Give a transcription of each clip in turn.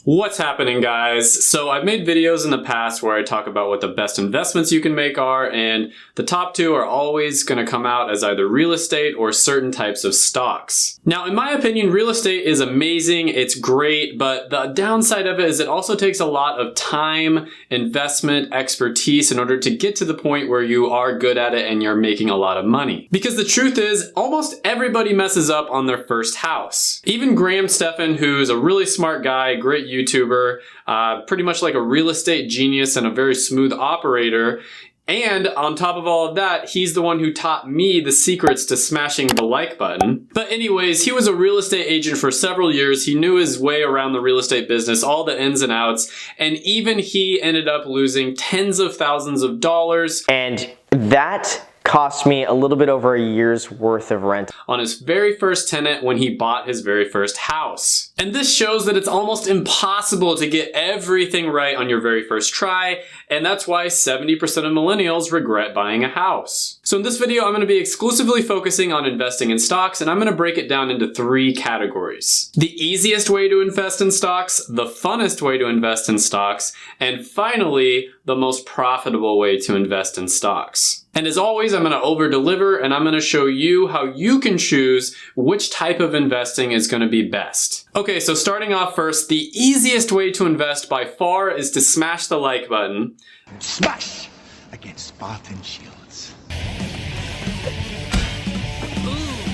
What's happening, guys? So I've made videos in the past where I talk about what the best investments you can make are, and the top two are always going to come out as either real estate or certain types of stocks. Now, in my opinion, real estate is amazing, it's great, but the downside of it is it also takes a lot of time, investment, expertise in order to get to the point where you are good at it and you're making a lot of money. Because the truth is, almost everybody messes up on their first house. Even Graham Stephan, who's a really smart guy, great YouTuber, pretty much like a real estate genius and a very smooth operator. And on top of all of that, he's the one who taught me the secrets to smashing the like button. But anyways, he was a real estate agent for several years. He knew his way around the real estate business, all the ins and outs. And even he ended up losing tens of thousands of dollars. And that cost me a little bit over a year's worth of rent on his very first tenant when he bought his very first house. And this shows that it's almost impossible to get everything right on your very first try, and that's why 70% of millennials regret buying a house. So in this video, I'm going to be exclusively focusing on investing in stocks, and I'm going to break it down into three categories. The easiest way to invest in stocks, the funnest way to invest in stocks, and finally, the most profitable way to invest in stocks. And as always, I'm going to over-deliver, and I'm going to show you how you can choose which type of investing is going to be best. Okay, so starting off first, the easiest way to invest by far is to smash the like button. Smash against Spartan shields.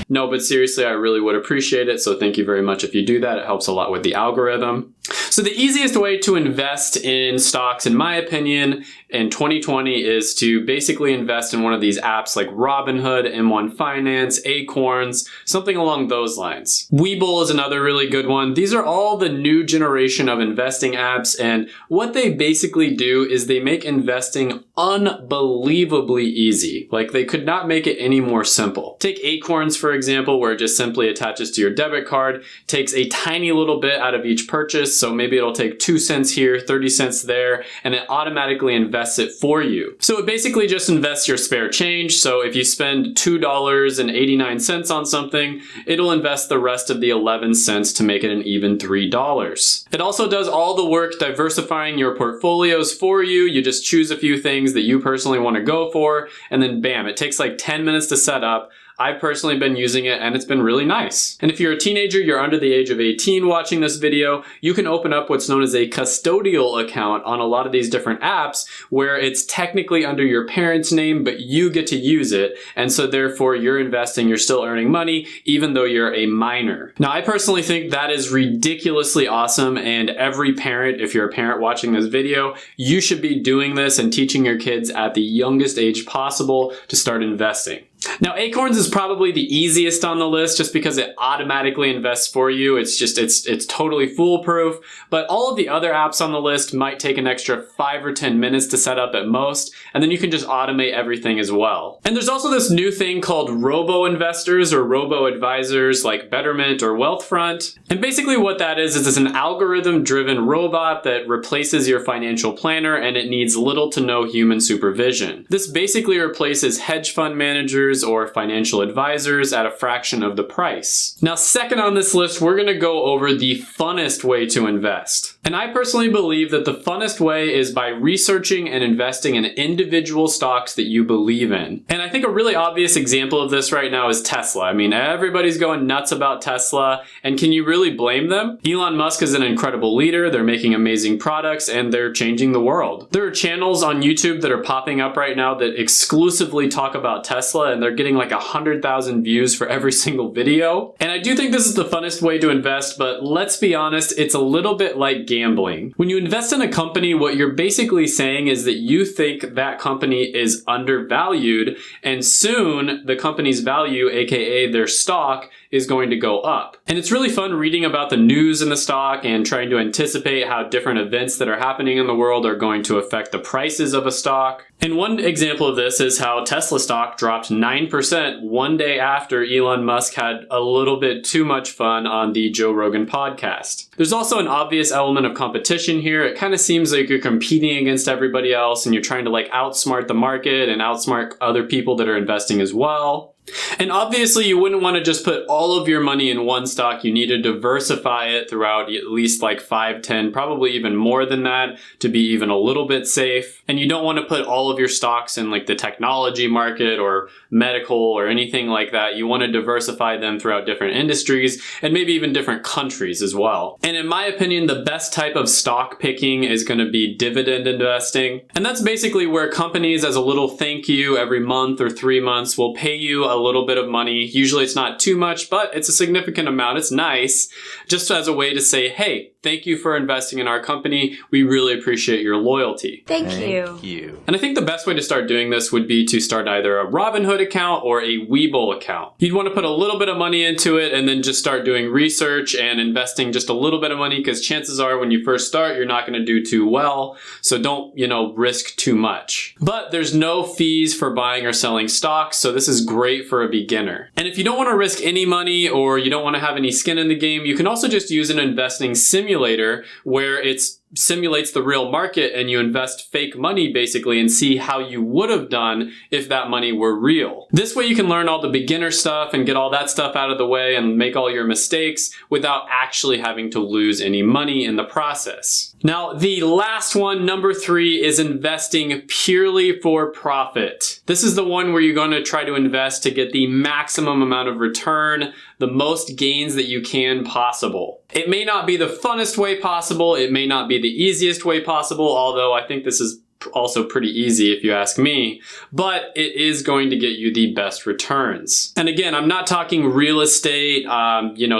No, but seriously, I really would appreciate it, so thank you very much if you do that. It helps a lot with the algorithm. So the easiest way to invest in stocks, in my opinion, in 2020 is to basically invest in one of these apps like Robinhood, M1 Finance, Acorns, something along those lines. Webull is another really good one. These are all the new generation of investing apps, and what they basically do is they make investing unbelievably easy. Like, they could not make it any more simple. Take Acorns, for example, where it just simply attaches to your debit card, takes a tiny little bit out of each purchase, so maybe it'll take 2 cents here, 30 cents there, and it automatically invests it for you. So it basically just invests your spare change. So if you spend $2.89 on something, it'll invest the rest of the 11 cents to make it an even $3. It also does all the work diversifying your portfolios for you. You just choose a few things that you personally want to go for, and then bam, it takes like 10 minutes to set up. I've personally been using it and it's been really nice. And if you're a teenager, you're under the age of 18 watching this video, you can open up what's known as a custodial account on a lot of these different apps where it's technically under your parents' name, but you get to use it. And so therefore you're investing, you're still earning money, even though you're a minor. Now, I personally think that is ridiculously awesome. And every parent, if you're a parent watching this video, you should be doing this and teaching your kids at the youngest age possible to start investing. Now, Acorns is probably the easiest on the list just because it automatically invests for you. It's totally foolproof, but all of the other apps on the list might take an extra 5 or 10 minutes to set up at most, and then you can just automate everything as well. And there's also this new thing called robo-investors or robo-advisors like Betterment or Wealthfront. And basically what that is it's an algorithm-driven robot that replaces your financial planner, and it needs little to no human supervision. This basically replaces hedge fund managers or financial advisors at a fraction of the price. Now, second on this list, we're going to go over the funnest way to invest. And I personally believe that the funnest way is by researching and investing in individual stocks that you believe in. And I think a really obvious example of this right now is Tesla. I mean, everybody's going nuts about Tesla, and can you really blame them? Elon Musk is an incredible leader, they're making amazing products, and they're changing the world. There are channels on YouTube that are popping up right now that exclusively talk about Tesla, and they're getting like 100,000 views for every single video. And I do think this is the funnest way to invest, but let's be honest, it's a little bit like gambling. When you invest in a company, what you're basically saying is that you think that company is undervalued, and soon the company's value, aka their stock, is going to go up. And it's really fun reading about the news in the stock and trying to anticipate how different events that are happening in the world are going to affect the prices of a stock. And one example of this is how Tesla stock dropped 9% one day after Elon Musk had a little bit too much fun on the Joe Rogan podcast. There's also an obvious element of competition here. It kind of seems like you're competing against everybody else and you're trying to like outsmart the market and outsmart other people that are investing as well. And obviously you wouldn't want to just put all of your money in one stock. You need to diversify it throughout at least like 5, 10, probably even more than that to be even a little bit safe. And you don't want to put all of your stocks in like the technology market or medical or anything like that. You want to diversify them throughout different industries and maybe even different countries as well. And in my opinion, the best type of stock picking is going to be dividend investing. And that's basically where companies, as a little thank you every month or 3 months, will pay you a little bit of money. Usually it's not too much, but it's a significant amount. It's nice, just as a way to say, hey, thank you for investing in our company. We really appreciate your loyalty. Thank you. And I think the best way to start doing this would be to start either a Robinhood account or a Webull account. You'd want to put a little bit of money into it and then just start doing research and investing just a little bit of money, because chances are when you first start, you're not going to do too well. So don't, risk too much. But there's no fees for buying or selling stocks, so this is great for a beginner. And if you don't want to risk any money or you don't want to have any skin in the game, you can also just use an investing simulator where it simulates the real market and you invest fake money basically and see how you would have done if that money were real. This way you can learn all the beginner stuff and get all that stuff out of the way and make all your mistakes without actually having to lose any money in the process. Now, the last one, number 3, is investing purely for profit. This is the one where you're going to try to invest to get the maximum amount of return, the most gains that you can possible. It may not be the funnest way possible. It may not be the easiest way possible, although I think this is also pretty easy if you ask me, but it is going to get you the best returns. And again, I'm not talking real estate,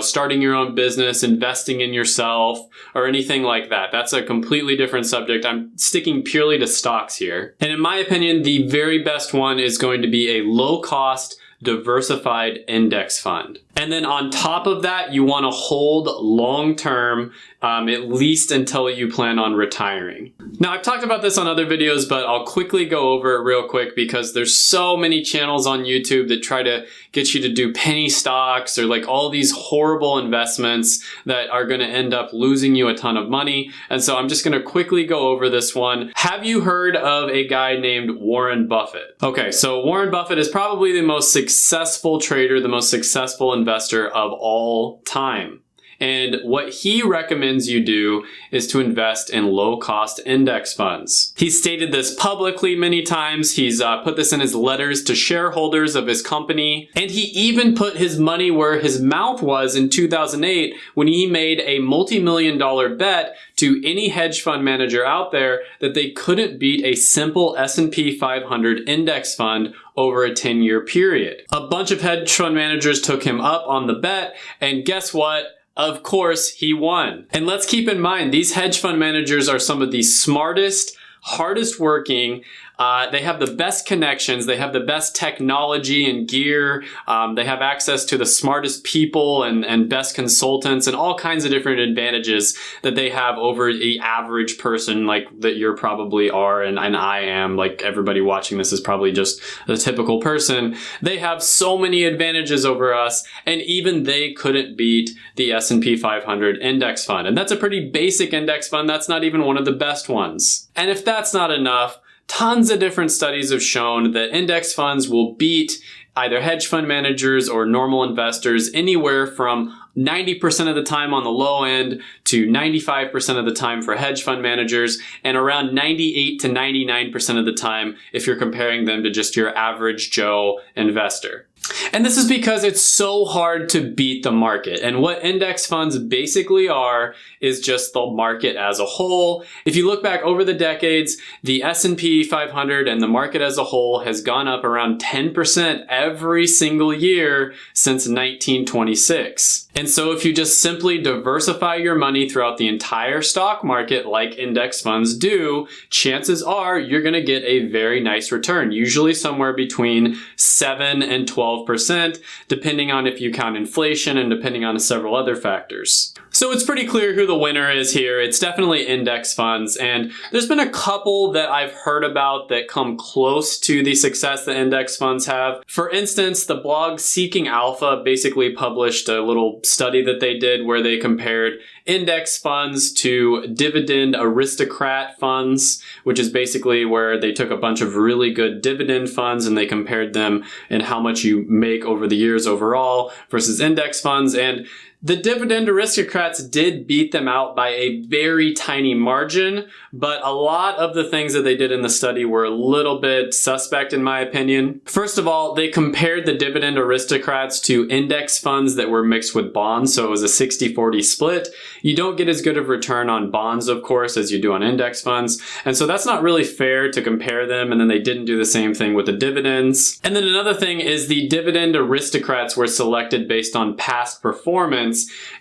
starting your own business, investing in yourself, or anything like that. That's a completely different subject. I'm sticking purely to stocks here. And in my opinion, the very best one is going to be a low-cost, diversified index fund. And then on top of that, you want to hold long-term, at least until you plan on retiring. Now, I've talked about this on other videos, but I'll quickly go over it real quick because there's so many channels on YouTube that try to get you to do penny stocks or like all these horrible investments that are going to end up losing you a ton of money. And so I'm just going to quickly go over this one. Have you heard of a guy named Warren Buffett? Okay, so Warren Buffett is probably the most successful trader, the most successful investor of all time. And what he recommends you do is to invest in low-cost index funds. He's stated this publicly many times. He's put this in his letters to shareholders of his company. And he even put his money where his mouth was in 2008 when he made a multi-million-dollar bet to any hedge fund manager out there that they couldn't beat a simple S&P 500 index fund over a 10-year period. A bunch of hedge fund managers took him up on the bet, and guess what? Of course, he won. And let's keep in mind, these hedge fund managers are some of the smartest, hardest working. They have the best connections. They have the best technology and gear. They have access to the smartest people and best consultants and all kinds of different advantages that they have over the average person like that you probably are and I am. Like everybody watching this is probably just a typical person. They have so many advantages over us, and even they couldn't beat the S&P 500 index fund. And that's a pretty basic index fund. That's not even one of the best ones. And if that's not enough, tons of different studies have shown that index funds will beat either hedge fund managers or normal investors anywhere from 90% of the time on the low end to 95% of the time for hedge fund managers, and around 98 to 99% of the time if you're comparing them to just your average Joe investor. And this is because it's so hard to beat the market. And what index funds basically are is just the market as a whole. If you look back over the decades, the S&P 500 and the market as a whole has gone up around 10% every single year since 1926. And so if you just simply diversify your money throughout the entire stock market like index funds do, chances are you're going to get a very nice return, usually somewhere between 7 and 12%, depending on if you count inflation and depending on several other factors. So it's pretty clear who the winner is here. It's definitely index funds, and there's been a couple that I've heard about that come close to the success that index funds have. For instance, the blog Seeking Alpha basically published a little study that they did where they compared index funds to dividend aristocrat funds, which is basically where they took a bunch of really good dividend funds and they compared them and how much you make over the years overall versus index funds. And the dividend aristocrats did beat them out by a very tiny margin, but a lot of the things that they did in the study were a little bit suspect in my opinion. First of all, they compared the dividend aristocrats to index funds that were mixed with bonds, so it was a 60-40 split. You don't get as good of return on bonds, of course, as you do on index funds, and so that's not really fair to compare them, and then they didn't do the same thing with the dividends. And then another thing is the dividend aristocrats were selected based on past performance.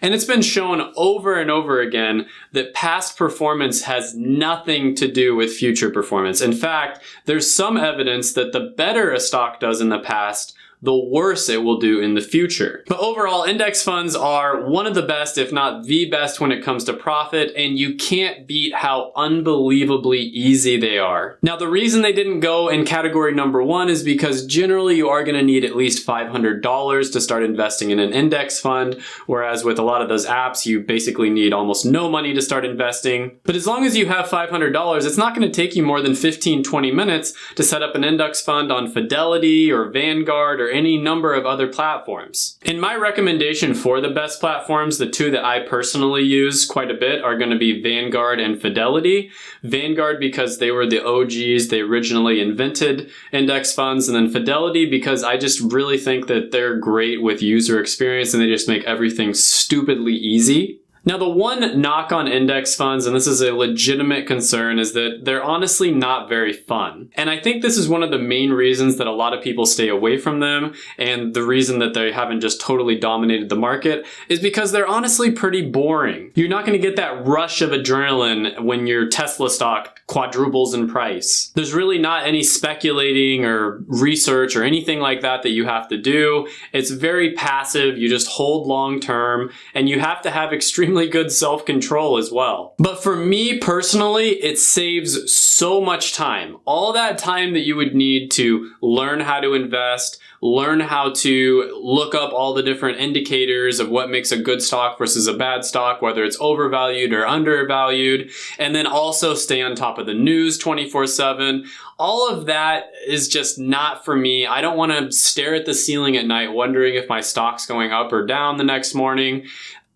And it's been shown over and over again that past performance has nothing to do with future performance. In fact, there's some evidence that the better a stock does in the past, the worse it will do in the future. But overall, index funds are one of the best, if not the best, when it comes to profit, and you can't beat how unbelievably easy they are. Now, the reason they didn't go in category number 1 is because generally you are going to need at least $500 to start investing in an index fund, whereas with a lot of those apps, you basically need almost no money to start investing. But as long as you have $500, it's not going to take you more than 15-20 minutes to set up an index fund on Fidelity or Vanguard or any number of other platforms. In my recommendation for the best platforms, the two that I personally use quite a bit are going to be Vanguard and Fidelity. Vanguard because they were the OGs, they originally invented index funds, and then Fidelity because I just really think that they're great with user experience and they just make everything stupidly easy. Now, the one knock on index funds, and this is a legitimate concern, is that they're honestly not very fun. And I think this is one of the main reasons that a lot of people stay away from them, and the reason that they haven't just totally dominated the market is because they're honestly pretty boring. You're not going to get that rush of adrenaline when your Tesla stock quadruples in price. There's really not any speculating or research or anything like that that you have to do. It's very passive. You just hold long term, and you have to have extremely good self-control as well. But for me personally, it saves so much time. All that time that you would need to learn how to invest, learn how to look up all the different indicators of what makes a good stock versus a bad stock, whether it's overvalued or undervalued, and then also stay on top of the news 24/7. All of that is just not for me. I don't want to stare at the ceiling at night wondering if my stock's going up or down the next morning.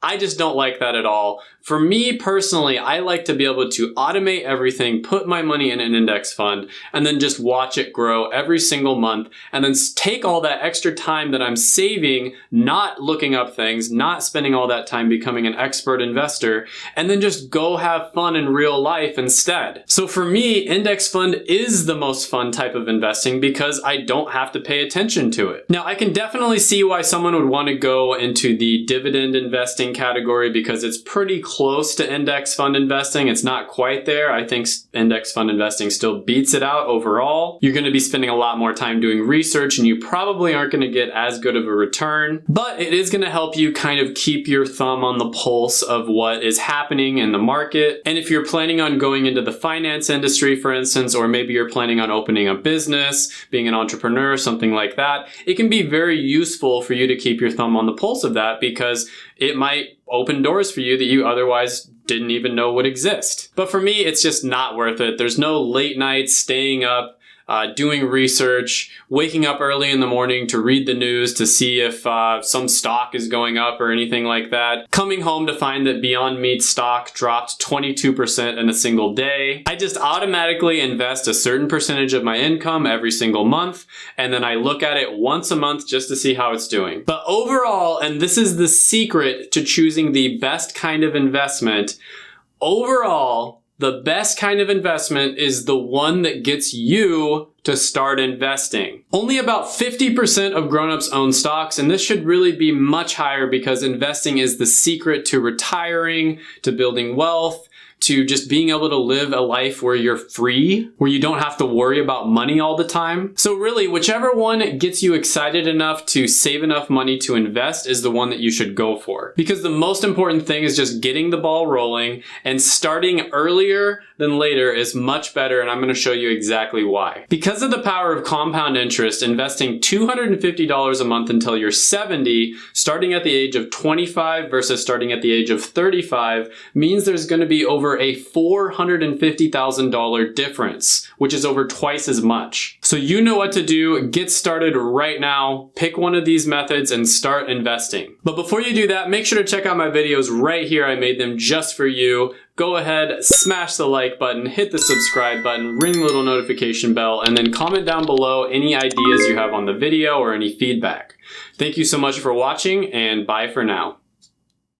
I just don't like that at all. For me personally, I like to be able to automate everything, put my money in an index fund, and then just watch it grow every single month, and then take all that extra time that I'm saving, not looking up things, not spending all that time becoming an expert investor, and then just go have fun in real life instead. So for me, index fund is the most fun type of investing because I don't have to pay attention to it. Now, I can definitely see why someone would want to go into the dividend investing category because it's pretty close to index fund investing. It's not quite there. I think index fund investing still beats it out overall. You're going to be spending a lot more time doing research and you probably aren't going to get as good of a return, but it is going to help you kind of keep your thumb on the pulse of what is happening in the market. And if you're planning on going into the finance industry, for instance, or maybe you're planning on opening a business, being an entrepreneur, something like that, it can be very useful for you to keep your thumb on the pulse of that because it might open doors for you that you otherwise didn't even know would exist. But for me, it's just not worth it. There's no late nights staying up, doing research, waking up early in the morning to read the news to see if some stock is going up or anything like that. Coming home to find that Beyond Meat stock dropped 22% in a single day. I just automatically invest a certain percentage of my income every single month, and then I look at it once a month just to see how it's doing. But overall, and this is the secret to choosing the best kind of investment, overall, the best kind of investment is the one that gets you to start investing. Only about 50% of grown-ups own stocks, and this should really be much higher because investing is the secret to retiring, to building wealth, to just being able to live a life where you're free, where you don't have to worry about money all the time. So really, whichever one gets you excited enough to save enough money to invest is the one that you should go for. Because the most important thing is just getting the ball rolling, and starting earlier than later is much better, and I'm going to show you exactly why. Because Because of the power of compound interest, investing $250 a month until you're 70, starting at the age of 25 versus starting at the age of 35, means there's going to be over a $450,000 difference, which is over twice as much. So you know what to do. Get started right now. Pick one of these methods and start investing. But before you do that, make sure to check out my videos right here. I made them just for you. Go ahead, smash the like button, hit the subscribe button, ring the little notification bell, and then comment down below any ideas you have on the video or any feedback. Thank you so much for watching, and bye for now.